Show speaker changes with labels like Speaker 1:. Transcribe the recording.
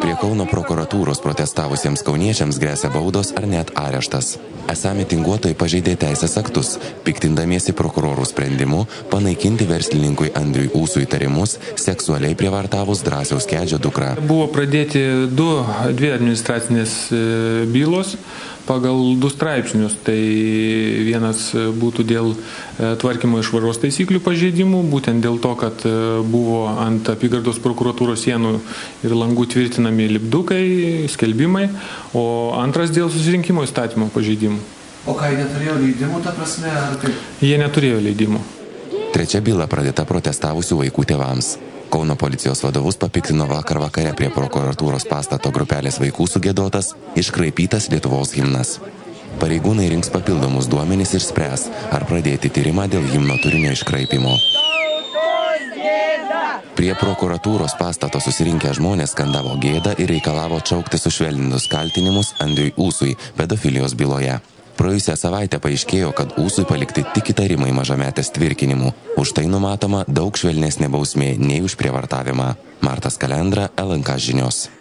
Speaker 1: Prie Kauno prokuratūros protestavusiems kauniečiams gresia baudos ar net areštas. Esą mitinguotojai pažeidė teisės aktus, piktindamiesi prokurorų sprendimu panaikinti verslininkui Andriui Ūsui įtarimus seksualiai prievartavus Drąsiaus Kedžio dukrą.
Speaker 2: Buvo pradėti dvi administracinės bylos pagal 2 straipsnius. Tai vienas būtų dėl tvarkymo ir švaros taisyklių pažeidimų, būtent dėl to, kad buvo ant apygardos prokuratūros sienų ir langų tvirtinami lipdukai, skelbimai, o antras dėl susirinkimo įstatymo pažeidimų.
Speaker 3: O ką, jie neturėjo leidimų, ta prasme, ar taip?
Speaker 2: Jie neturėjo leidimų.
Speaker 1: Trečia byla pradėta protestavusių vaikų tėvams. Kauno policijos vadovus papiktino vakar vakare prie prokuratūros pastato grupelės vaikų sugiedotas, iškraipytas Lietuvos himnas. Pareigūnai rinks papildomus duomenys ir spręs, ar pradėti tyrimą dėl himno turinio iškraipimo. Prie prokuratūros pastato susirinkę žmonės skandavo gėdą ir reikalavo atšaukti sušvelnintus kaltinimus Andriui Ūsui pedofilijos byloje. Praėjusią savaitę paaiškėjo, kad Ūsui palikti tik įtarimai mažametės tvirkinimu. Už tai numatoma daug švelnesnė bausmė nei už prievartavimą. Martas Kalendra, LNK žinios.